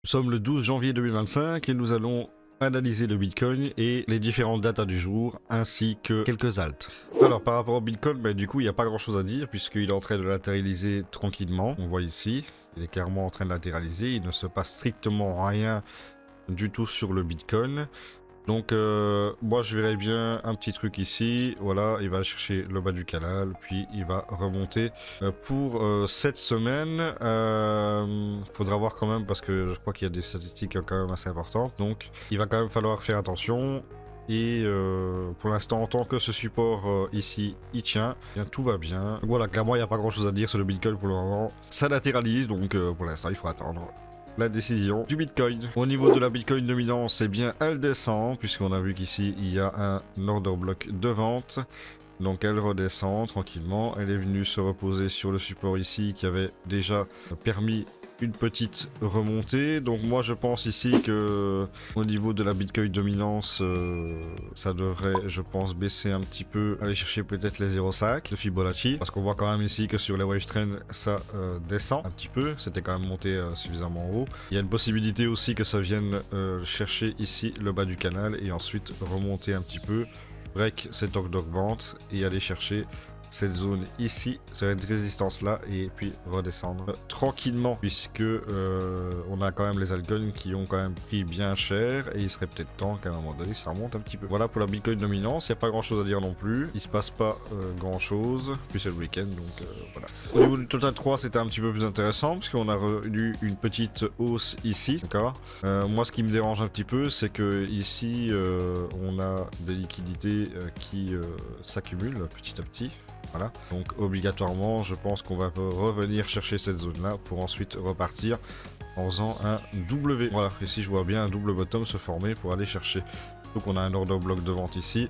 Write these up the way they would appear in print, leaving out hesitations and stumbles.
Nous sommes le 12 janvier 2025 et nous allons analyser le Bitcoin et les différentes datas du jour ainsi que quelques alts. Alors par rapport au Bitcoin, du coup il n'y a pas grand chose à dire puisqu'il est en train de latéraliser tranquillement. On voit ici, il est clairement en train de latéraliser, il ne se passe strictement rien du tout sur le Bitcoin. Donc moi je verrais bien un petit truc ici, voilà, il va chercher le bas du canal, puis il va remonter. Pour cette semaine, faudra voir quand même parce que je crois qu'il y a des statistiques quand même assez importantes, donc il va quand même falloir faire attention. Et pour l'instant, en tant que ce support ici, il tient, bien, tout va bien. Donc, voilà, clairement il n'y a pas grand chose à dire sur le Bitcoin pour le moment. Ça latéralise, donc pour l'instant il faut attendre la décision du Bitcoin. Au niveau de la Bitcoin dominance, c'est bien, elle descend, puisqu'on a vu qu'ici, il y a un order block de vente. Donc elle redescend tranquillement. Elle est venue se reposer sur le support ici, qui avait déjà permis une petite remontée. Donc moi je pense ici que au niveau de la Bitcoin dominance, ça devrait, je pense, baisser un petit peu, aller chercher peut-être les 0,5 de Fibonacci, parce qu'on voit quand même ici que sur les wave trends ça descend un petit peu, c'était quand même monté suffisamment haut. Il y a une possibilité aussi que ça vienne chercher ici le bas du canal et ensuite remonter un petit peu, break cette augmente et aller chercher cette zone ici, cette résistance là, et puis redescendre tranquillement, puisque on a quand même les altcoins qui ont quand même pris bien cher, et il serait peut-être temps qu'à un moment donné ça remonte un petit peu. Voilà pour la Bitcoin dominance, il n'y a pas grand chose à dire non plus, il se passe pas grand chose, puis c'est le week-end, donc voilà. Au niveau du total 3, c'était un petit peu plus intéressant, puisqu'on a eu une petite hausse ici, d'accord. Moi ce qui me dérange un petit peu, c'est que ici on a des liquidités qui s'accumulent petit à petit. Voilà, donc obligatoirement je pense qu'on va revenir chercher cette zone là pour ensuite repartir en faisant un W. Voilà, ici je vois bien un double bottom se former pour aller chercher. Donc on a un order block de vente ici,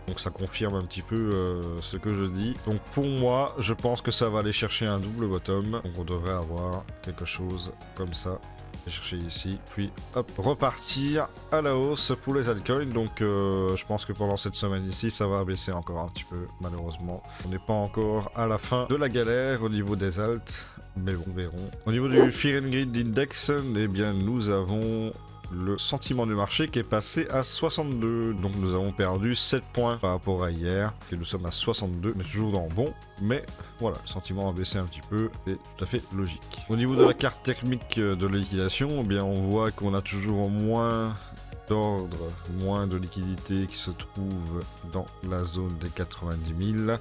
donc ça confirme un petit peu ce que je dis. Donc pour moi je pense que ça va aller chercher un double bottom, donc on devrait avoir quelque chose comme ça. Chercher ici, puis hop, repartir à la hausse pour les altcoins. Donc je pense que pendant cette semaine ici ça va baisser encore un petit peu, malheureusement. On n'est pas encore à la fin de la galère au niveau des alts, mais bon, verrons. Au niveau du Fear and Greed Index, eh bien nous avons le sentiment du marché qui est passé à 62, donc nous avons perdu 7 points par rapport à hier, et nous sommes à 62, mais toujours dans le bon, mais voilà, le sentiment a baissé un petit peu, c'est tout à fait logique. Au niveau de la carte technique de la liquidation, eh bien on voit qu'on a toujours moins d'ordre, moins de liquidité qui se trouve dans la zone des 90 000,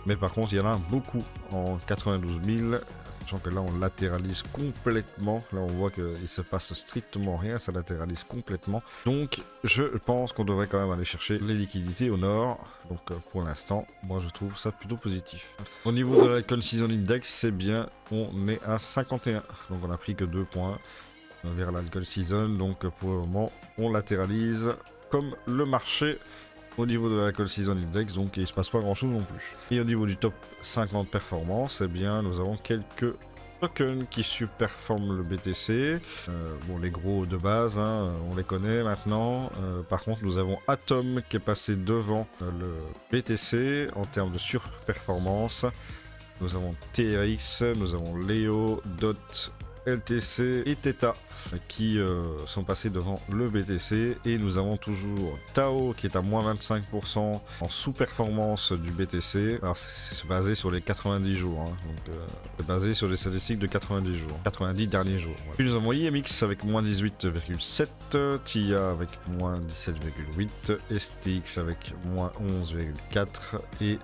mais par contre il y en a beaucoup en 92 000, sachant que là on latéralise complètement, là on voit qu'il se passe strictement rien, ça latéralise complètement, donc je pense qu'on devrait quand même aller chercher les liquidités au nord, donc pour l'instant moi je trouve ça plutôt positif. Au niveau de l'Alcohol Season Index, c'est bien, on est à 51, donc on a pris que 2 points vers l'Alcohol Season, donc pour le moment on latéralise comme le marché au niveau de l'Alcohol Season Index, donc il ne se passe pas grand chose non plus. Et au niveau du top 50 performance, eh bien nous avons quelques tokens qui surperforment le BTC. Bon, les gros de base, hein, on les connaît maintenant. Par contre, nous avons Atom qui est passé devant le BTC en termes de surperformance. Nous avons TRX, nous avons Leo, DOT, LTC et Theta qui sont passés devant le BTC, et nous avons toujours Tao qui est à moins 25% en sous-performance du BTC. Alors c'est basé sur les 90 jours, hein. Donc c'est basé sur les statistiques de 90 jours, 90 derniers jours. Voilà. Puis nous avons IMX avec moins 18,7, TIA avec moins 17,8, STX avec moins 11,4 et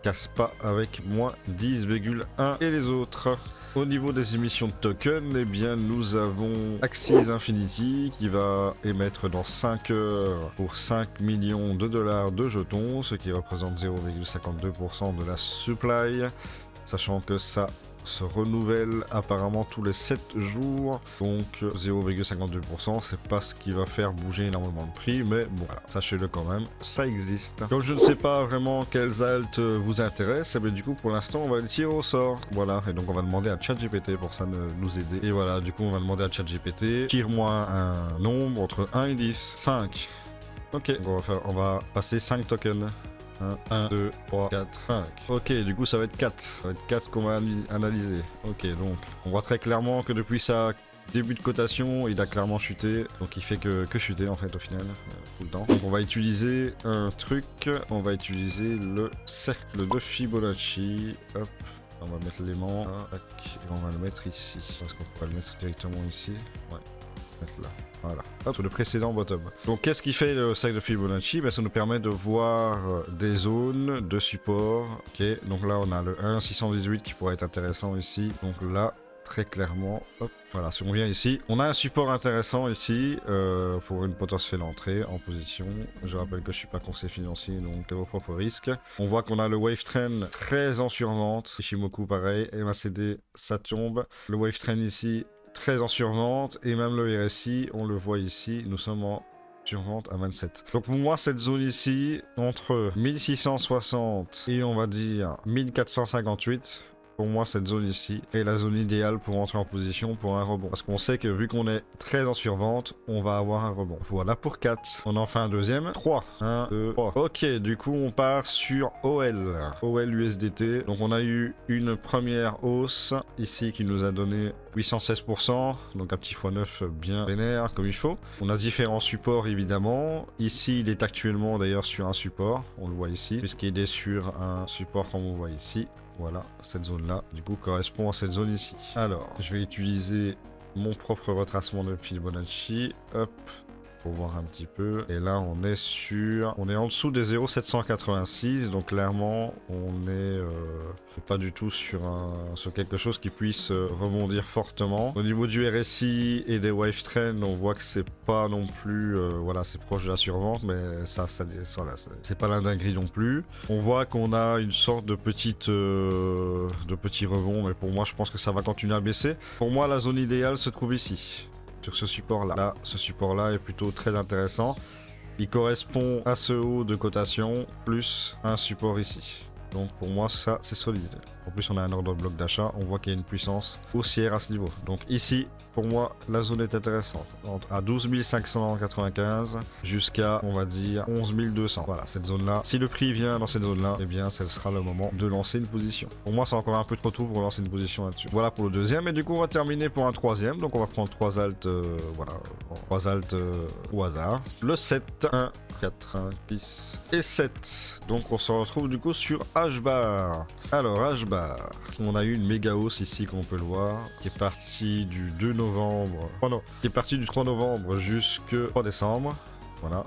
Kaspa avec moins 10,1 et les autres. Au niveau des émissions de tokens, eh bien nous avons Axis Infinity qui va émettre dans 5 heures pour 5 millions de dollars de jetons, ce qui représente 0,52% de la supply, sachant que ça se renouvelle apparemment tous les 7 jours, donc 0,52%, c'est pas ce qui va faire bouger énormément de prix, mais bon, voilà, sachez-le quand même, ça existe. Comme je ne sais pas vraiment quels alts vous intéressent, mais du coup pour l'instant on va les tirer au sort, voilà, et donc on va demander à ChatGPT pour ça nous aider, et voilà, du coup on va demander à ChatGPT, tire-moi un nombre entre 1 et 10, 5, ok, on va passer 5 tokens. 1, 2, 3, 4, 5. Ok, du coup ça va être 4. Ça va être 4 qu'on va analyser. Ok, donc on voit très clairement que depuis sa début de cotation, il a clairement chuté, donc il fait que chuter en fait au final, tout le temps. Donc on va utiliser un truc, on va utiliser le cercle de Fibonacci, hop, on va mettre l'aimant, et on va le mettre ici, parce qu'on peut pas le mettre directement ici, ouais, mettre là. Voilà, hop, sur le précédent bottom. Donc qu'est-ce qui fait le cercle de Fibonacci? Ben, ça nous permet de voir des zones de support. Ok, donc là on a le 1,618 qui pourrait être intéressant ici. Donc là, très clairement, hop, voilà, si on vient ici, on a un support intéressant ici pour une potentielle entrée en position. Je rappelle que je suis pas conseiller financier, donc à vos propres risques. On voit qu'on a le wave trend très en survente. Ishimoku pareil, MACD ça tombe. Le wave trend ici très en survente, et même le RSI, on le voit ici, nous sommes en survente à 27. Donc pour moi, cette zone ici, entre 1660 et on va dire 1458, pour moi, cette zone ici est la zone idéale pour entrer en position pour un rebond. Parce qu'on sait que vu qu'on est très en survente, on va avoir un rebond. Voilà pour 4. On en fait un deuxième. 3. 1, 2, 3. Ok, du coup, on part sur OL. OL USDT. Donc on a eu une première hausse ici qui nous a donné 816%. Donc un petit x9 bien vénère comme il faut. On a différents supports évidemment. Ici, il est actuellement d'ailleurs sur un support. On le voit ici. Puisqu'il est sur un support comme on voit ici. Voilà, cette zone-là, du coup, correspond à cette zone ici. Alors, je vais utiliser mon propre retracement de Fibonacci. Hop, pour voir un petit peu. Et là, on est en dessous des 0,786. Donc, clairement, on est pas du tout sur quelque chose qui puisse rebondir fortement. Au niveau du RSI et des wave trends, on voit que c'est pas non plus, voilà, c'est proche de la survente, mais voilà, c'est pas la dinguerie non plus. On voit qu'on a une sorte de petit rebond, mais pour moi, je pense que ça va continuer à baisser. Pour moi, la zone idéale se trouve ici, sur ce support-là. Là, ce support-là est plutôt très intéressant. Il correspond à ce haut de cotation, plus un support ici. Donc pour moi, ça, c'est solide. En plus, on a un ordre de bloc d'achat. On voit qu'il y a une puissance haussière à ce niveau. Donc ici, pour moi, la zone est intéressante. À 12 595 jusqu'à, on va dire, 11 200. Voilà, cette zone-là. Si le prix vient dans cette zone-là, eh bien, ce sera le moment de lancer une position. Pour moi, c'est encore un peu trop tôt pour lancer une position là-dessus. Voilà pour le deuxième. Et du coup, on va terminer pour un troisième. Donc on va prendre 3 alts, voilà, 3 alts au hasard. Le 7, 1, 4, 1, 10 et 7. Donc on se retrouve du coup sur H-bar. Alors H-bar, on a eu une méga hausse ici comme on peut le voir, qui est partie du 2 novembre, oh non, qui est partie du 3 novembre jusqu'au 3 décembre. Voilà.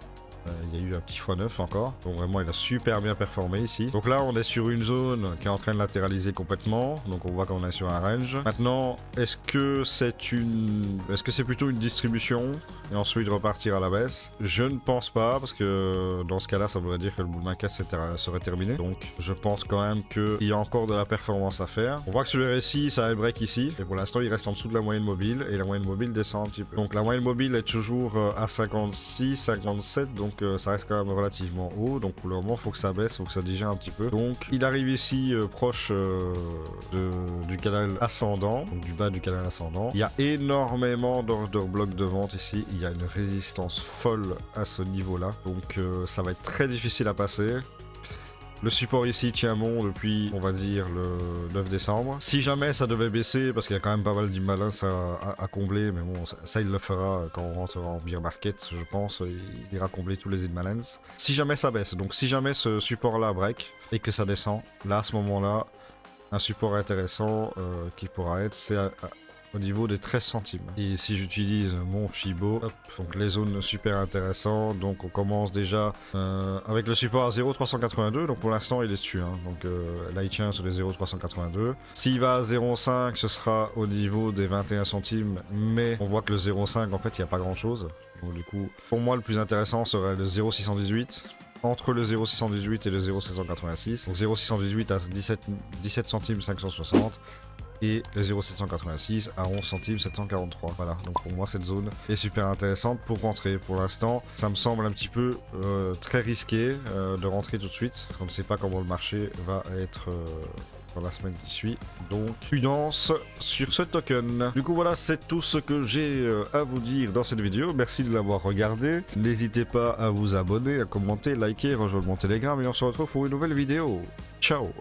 Il y a eu un petit x9 encore, donc vraiment il a super bien performé ici. Donc là on est sur une zone qui est en train de latéraliser complètement, donc on voit qu'on est sur un range. Maintenant, est-ce que c'est plutôt une distribution et ensuite repartir à la baisse? Je ne pense pas, parce que dans ce cas-là ça voudrait dire que le bull market serait terminé. Donc je pense quand même qu'il y a encore de la performance à faire. On voit que sur le RSI ça a break ici, et pour l'instant il reste en dessous de la moyenne mobile, et la moyenne mobile descend un petit peu. Donc la moyenne mobile est toujours à 56, 57, donc ça reste quand même relativement haut. Donc pour le moment, il faut que ça baisse, il faut que ça digère un petit peu. Donc il arrive ici proche du canal ascendant, donc du bas du canal ascendant. Il y a énormément d'ordre blocs de vente ici. Il y a une résistance folle à ce niveau-là. Donc ça va être très difficile à passer. Le support ici tient bon depuis, on va dire, le 9 décembre. Si jamais ça devait baisser, parce qu'il y a quand même pas mal d'imbalance à combler, mais bon, ça il le fera quand on rentrera en bear market, je pense. Il ira combler tous les imbalances. Si jamais ça baisse, donc si jamais ce support-là break et que ça descend, là, à ce moment-là, un support intéressant qui pourra être, c'est au niveau des 13 centimes. Et si j'utilise mon Fibo, hop, donc les zones super intéressantes, donc on commence déjà avec le support à 0,382, donc pour l'instant il est dessus, hein. Donc là il tient sur les 0,382. S'il va à 0,5, ce sera au niveau des 21 centimes, mais on voit que le 0,5 en fait il n'y a pas grand chose. Donc du coup, pour moi le plus intéressant serait le 0,618. Entre le 0,618 et le 0,786. Donc 0,618 à 17 centimes 560. Et le 0,786 à 11 centimes 743. Voilà, donc pour moi cette zone est super intéressante pour rentrer. Pour l'instant, ça me semble un petit peu très risqué de rentrer tout de suite. On ne sait pas comment le marché va être dans la semaine qui suit. Donc prudence sur ce token. Du coup voilà, c'est tout ce que j'ai à vous dire dans cette vidéo. Merci de l'avoir regardé. N'hésitez pas à vous abonner, à commenter, liker, rejoindre mon Telegram et on se retrouve pour une nouvelle vidéo. Ciao.